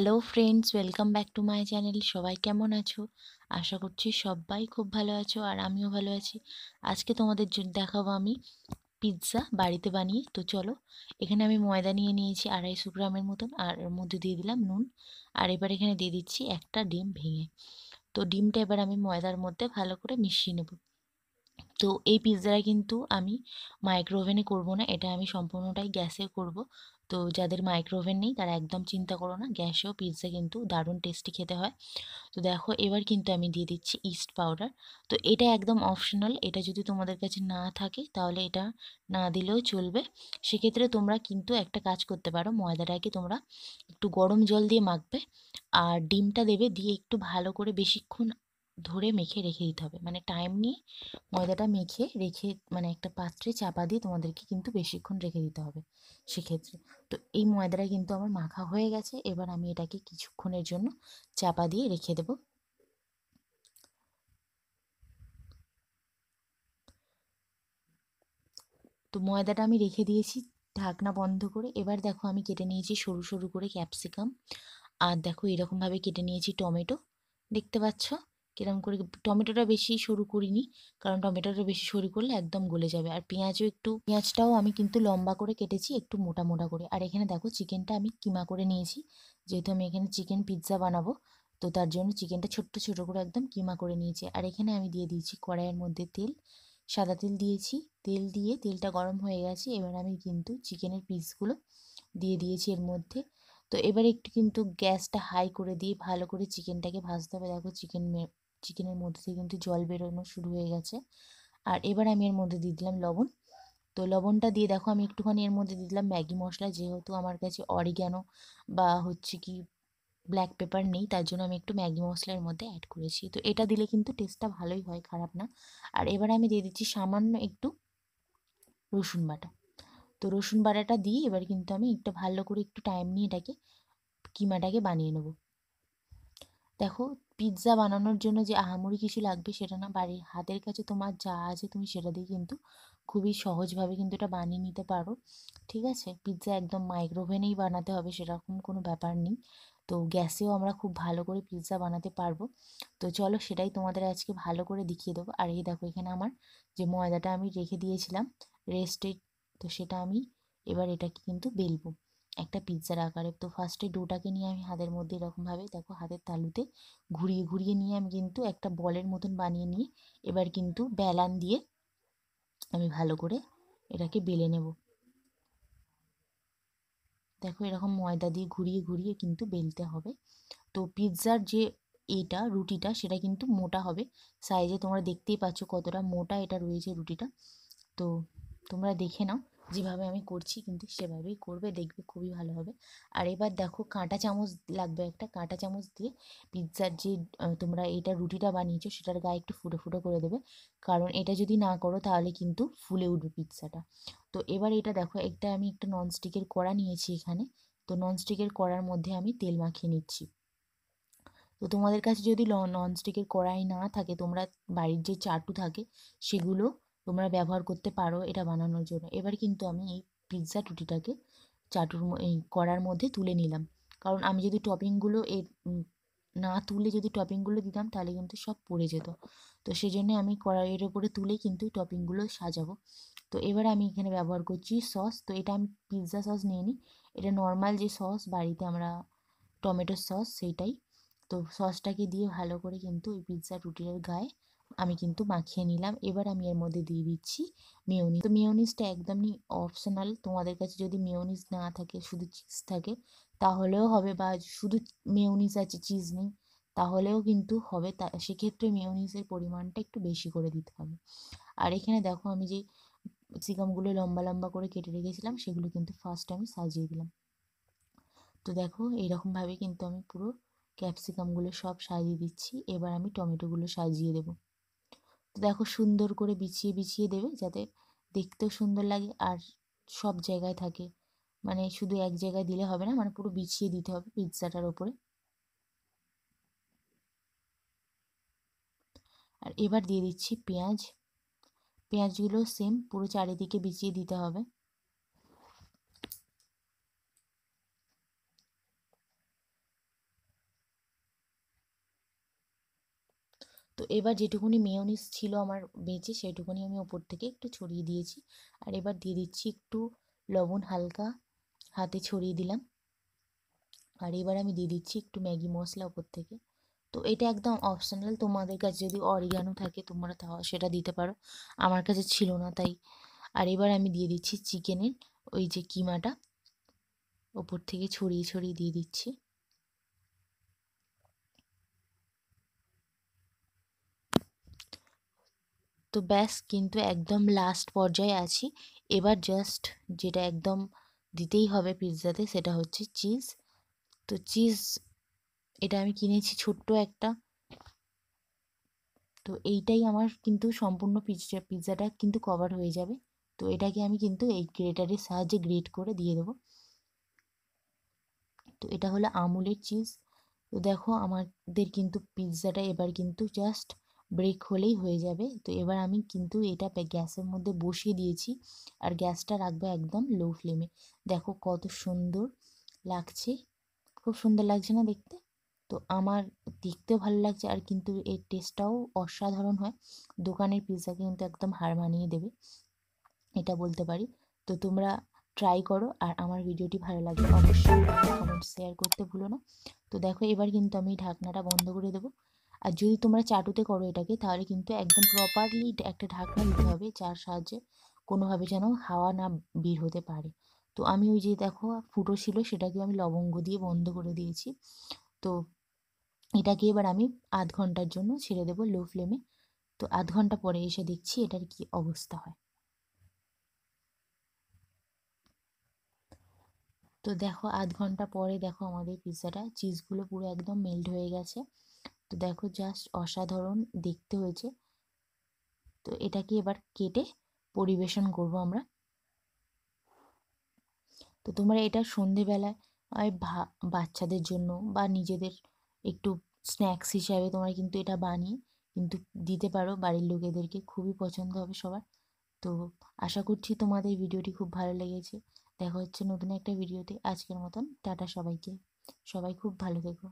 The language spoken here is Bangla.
Hello friends, welcome back to my channel. সবাই কেমন আছো? আশা করছি সবাই খুব ভালো আছো আর আমিও ভালো আছি। আজকে তোমাদের জন্য দেখাবো আমি পিৎজা বাড়িতে বানিয়ে। তো চলো, এখানে আমি ময়দা নিয়ে নিয়েছি 250 গ্রামের মতন, আর এর মধ্যে দিয়ে দিলাম নুন। আর এবার এখানে দিয়ে দিচ্ছি একটা ডিম ভেঙে। তো ডিমটা এবার আমি ময়দার মধ্যে ভালো করে মিশিয়ে নেব। তো এই পিৎজাটা কিন্তু আমি মাইক্রোওভেনে করব না, এটা আমি সম্পূর্ণটাই গ্যাসে করব। তো যাদের মাইক্রোওভেন নেই তারা একদম চিন্তা করো না, গ্যাসেও পিৎজা কিন্তু দারুণ টেস্টি খেতে হয়। তো দেখো, এবার কিন্তু আমি দিয়ে দিচ্ছি ইস্ট পাউডার। তো এটা একদম অপশনাল, এটা যদি তোমাদের কাছে না থাকে তাহলে এটা না দিলেও চলবে। সেক্ষেত্রে তোমরা কিন্তু একটা কাজ করতে পারো, ময়দাটাকে তোমরা একটু গরম জল দিয়ে মাখবে, আর ডিমটা দেবে, দিয়ে একটু ভালো করে বেশিক্ষণ ধরে মেখে রেখে দিতে হবে। মানে টাইম নিয়ে ময়দাটা মেখে রেখে, মানে একটা পাত্রে চাপা দিয়ে তোমাদেরকে কিন্তু বেশিক্ষণ রেখে দিতে হবে সেক্ষেত্রে। তো এই ময়দাটা কিন্তু আমার মাখা হয়ে গেছে, এবার আমি এটাকে কিছুক্ষণের জন্য চাপা দিয়ে রেখে দেবো। তো ময়দাটা আমি রেখে দিয়েছি ঢাকনা বন্ধ করে। এবার দেখো, আমি কেটে নিয়েছি সরু সরু করে ক্যাপসিকাম, আর দেখো এরকমভাবে কেটে নিয়েছি টমেটো। দেখতে পাচ্ছ কিরম করে? টমেটোটা বেশি সরু করিনি, কারণ টমেটোটা বেশি সরু করলে একদম গলে যাবে। আর পেঁয়াজও একটু, পেঁয়াজটাও আমি কিন্তু লম্বা করে কেটেছি, একটু মোটা মোটা করে। আর এখানে দেখো চিকেনটা আমি কিমা করে নিয়েছি, যেহেতু আমি এখানে চিকেন পিৎজা বানাবো। তো তার জন্য চিকেনটা ছোট্ট ছোট করে একদম কিমা করে নিয়েছি। আর এখানে আমি দিয়ে দিয়েছি কড়াইয়ের মধ্যে তেল, সাদা তেল দিয়েছি। তেল দিয়ে তেলটা গরম হয়ে গেছে, এবার আমি কিন্তু চিকেনের পিসগুলো দিয়ে দিয়েছি এর মধ্যে। তো এবার একটু কিন্তু গ্যাসটা হাই করে দিয়ে ভালো করে চিকেনটাকে ভাজতে হবে। দেখো চিকেনের মধ্যে থেকে কিন্তু জল বেরোনো শুরু হয়ে গেছে। আর এবার আমি এর মধ্যে দিয়ে দিলাম লবণ। তো লবণটা দিয়ে দেখো, আমি একটুখানি এর মধ্যে দিয়ে দিলাম ম্যাগি মশলা, যেহেতু আমার কাছে অরিগ্যানো বা হচ্ছে কি ব্ল্যাক পেপার নেই, তার জন্য আমি একটু ম্যাগি মশলা এর মধ্যে অ্যাড করেছি। তো এটা দিলে কিন্তু টেস্টটা ভালোই হয়, খারাপ না। আর এবার আমি দিয়ে দিচ্ছি সামান্য একটু রসুন বাটা। তো রসুন বাটাটা দিয়ে এবার কিন্তু আমি একটু ভালো করে একটু টাইম নিয়ে এটাকে কিমাটাকে বানিয়ে নেব। দেখো, পিৎজা বানানোর জন্য যে আহামরি কিছু লাগবে সেটা না, বাড়ির হাতের কাছে তোমার যা আছে তুমি সেটা দিয়ে কিন্তু খুবই সহজভাবে কিন্তু এটা বানিয়ে নিতে পারো। ঠিক আছে, পিৎজা একদম মাইক্রোওভেনেই বানাতে হবে সেরকম কোনো ব্যাপার নেই। তো গ্যাসেও আমরা খুব ভালো করে পিৎজা বানাতে পারবো। তো চলো, সেটাই তোমাদের আজকে ভালো করে দেখিয়ে দেবো। আর এই দেখো, এখানে আমার যে ময়দাটা আমি রেখে দিয়েছিলাম রেস্টে, তো সেটা আমি এবার এটাকে কিন্তু বেলবো একটা পিৎজার আকারে। তো ফার্স্টে ডোটাকে নিয়ে আমি হাতের মধ্যে এরকমভাবে দেখো হাতের তালুতে ঘুরিয়ে ঘুরিয়ে নিয়ে আমি কিন্তু একটা বলের মতন বানিয়ে নিয়ে এবার কিন্তু বেলান দিয়ে আমি ভালো করে এটাকে বেলে নেব। দেখো, এরকম ময়দা দিয়ে ঘুরিয়ে ঘুরিয়ে কিন্তু বেলতে হবে। তো পিৎজার যে এটা রুটিটা সেটা কিন্তু মোটা হবে সাইজে, তোমরা দেখতেই পাচ্ছ কতটা মোটা এটা রয়েছে রুটিটা। তো তোমরা দেখে নাও, যেভাবে আমি করছি কিন্তু সেভাবেই করবে, দেখবে খুবই ভালো হবে। আর এবার দেখো, কাঁটা চামচ লাগবে, একটা কাঁটা চামচ দিয়ে পিৎজার যে তোমরা এটা রুটিটা বানিয়েছো সেটার গায়ে একটু ফুটো ফুটো করে দেবে, কারণ এটা যদি না করো তাহলে কিন্তু ফুলে উঠবে পিৎজাটা। তো এবার এটা দেখো, একটা আমি একটা ননস্টিকের কড়া নিয়েছি এখানে। তো ননস্টিকের কড়ার মধ্যে আমি তেল মাখিয়ে নিচ্ছি। তো তোমাদের কাছে যদি ননস্টিকের কড়াই না থাকে, তোমরা বাড়ির যে চাটু থাকে সেগুলো তোমরা ব্যবহার করতে পারো এটা বানানোর জন্য। এবার কিন্তু আমি এই পিৎজা টুটিটাকে এই কড়ার মধ্যে তুলে নিলাম, কারণ আমি যদি টপিংগুলো না তুলে যদি টপিংগুলো দিতাম তাহলে কিন্তু সব পড়ে যেত। তো সেই জন্য আমি কড়াইয়ের ওপরে তুলেই কিন্তু টপিংগুলো সাজাবো। তো এবার আমি এখানে ব্যবহার করছি সস। তো এটা আমি পিৎজা সস নিয়ে নিই, এটা নর্মাল যে সস বাড়িতে আমরা টমেটো সস সেইটাই। তো সসটাকে দিয়ে ভালো করে কিন্তু ওই পিৎজা রুটির গায়ে আমি কিন্তু মাখিয়ে নিলাম। এবার আমি এর মধ্যে দিয়ে দিচ্ছি মেয়োনিজ। তো মেয়োনিজটা একদমই অপশনাল, তোমাদের কাছে যদি মেয়োনিজ না থাকে, শুধু চিজ থাকে তাহলেও হবে, বা শুধু মেয়োনিজ আছে চিজ নেই তাহলেও কিন্তু হবে। তা সেক্ষেত্রে মেয়োনিজের পরিমাণটা একটু বেশি করে দিতে হবে। আর এখানে দেখো, আমি যে ক্যাপসিকামগুলো লম্বা লম্বা করে কেটে রেখেছিলাম সেগুলো কিন্তু ফার্স্ট আমি সাজিয়ে দিলাম। তো দেখো, এইরকমভাবে কিন্তু আমি পুরো ক্যাপসিকামগুলো সব সাজিয়ে দিচ্ছি। এবার আমি টমেটোগুলো সাজিয়ে দেবো। তো দেখো, সুন্দর করে বিছিয়ে বিছিয়ে দেবে যাতে দেখতেও সুন্দর লাগে আর সব জায়গায় থাকে। মানে শুধু এক জায়গায় দিলে হবে না, মানে পুরো বিছিয়ে দিতে হবে পিৎজাটার ওপরে। আর এবার দিয়ে দিচ্ছি পেঁয়াজ। পেঁয়াজগুলো সেম পুরো চারিদিকে বিছিয়ে দিতে হবে। এবার যেটুকুনি মেয়োনিজ ছিল আমার বেঁচে সেটুকুনি আমি ওপর থেকে একটু ছড়িয়ে দিয়েছি। আর এবার দিয়ে দিচ্ছি একটু লবণ, হালকা হাতে ছড়িয়ে দিলাম। আর এবার আমি দিয়ে দিচ্ছি একটু ম্যাগি মশলা ওপর থেকে। তো এটা একদম অপশনাল, তোমাদের কাছে যদি অরিগানো থাকে তোমরা তাও সেটা দিতে পারো, আমার কাছে ছিল না তাই। আর এবার আমি দিয়ে দিচ্ছি চিকেনের ওই যে কিমাটা ওপর থেকে ছড়িয়ে ছড়িয়ে দিয়ে দিচ্ছি। তো ব্যাস, কিন্তু একদম লাস্ট পর্যায়ে আছি। এবার জাস্ট যেটা একদম দিতেই হবে পিৎজাতে সেটা হচ্ছে চিজ। তো চিজ এটা আমি কিনেছি ছোট্ট একটা। তো এইটাই আমার কিন্তু সম্পূর্ণ পিৎজাটা কিন্তু কভার হয়ে যাবে। তো এটাকে আমি কিন্তু এই গ্রেটারের সাহায্যে গ্রেট করে দিয়ে দেবো। তো এটা হলো আমুলের চিজ। তো দেখো আমাদের কিন্তু পিৎজাটা এবার কিন্তু জাস্ট ব্রেক হলেই হয়ে যাবে। তো এবার আমি কিন্তু এটা গ্যাসের মধ্যে বসিয়ে দিয়েছি, আর গ্যাসটা রাখবো একদম লো ফ্লেমে। দেখো কত সুন্দর লাগছে, খুব সুন্দর লাগছে না দেখতে? তো আমার দেখতেও ভালো লাগছে, আর কিন্তু এর টেস্টটাও অসাধারণ হয়। দোকানের পিৎজাকে কিন্তু একদম হার মানিয়ে দেবে, এটা বলতে পারি। তো তোমরা ট্রাই করো, আর আমার ভিডিওটি ভালো লাগলে অবশ্যই কমেন্ট শেয়ার করতে ভুলো না। তো দেখো এবার কিন্তু আমি ঢাকনাটা বন্ধ করে দেবো। আর যদি তোমরা চাটুতে করো এটাকে, তাহলে কিন্তু একদম প্রপারলি একটা ঢাকনা দিতে হবে, যার সাহায্যে কোনোভাবে যেন হাওয়া না বের হতে পারে। তো আমি ওই যে দেখো ফুটো ছিল সেটাকে আমি লবঙ্গ দিয়ে বন্ধ করে দিয়েছি। তো এটাকে এবার আমি আধ ঘন্টার জন্য ছেড়ে দেবো লো ফ্লেমে। তো আধ ঘন্টা পরে এসে দেখছি এটার কি অবস্থা হয়। তো দেখো আধ ঘন্টা পরে দেখো আমাদের পিৎজাটা চিজগুলো পুরো একদম মেল্ট হয়ে গেছে। তো দেখো জাস্ট অসাধারণ দেখতে হয়েছে। তো এটাকে এবার কেটে পরিবেশন করব আমরা। তো তোমরা এটা সন্ধেবেলায় বাচ্চাদের জন্য বা নিজেদের একটু স্ন্যাক্স হিসাবে তোমরা কিন্তু এটা বানিয়ে কিন্তু দিতে পারো বাড়ির লোকেদেরকে, খুবই পছন্দ হবে সবার। তো আশা করছি তোমাদের ভিডিওটি খুব ভালো লেগেছে। দেখা হচ্ছে নতুন একটা ভিডিওতে। আজকের মতন টাটা সবাইকে। সবাই খুব ভালো থেকো।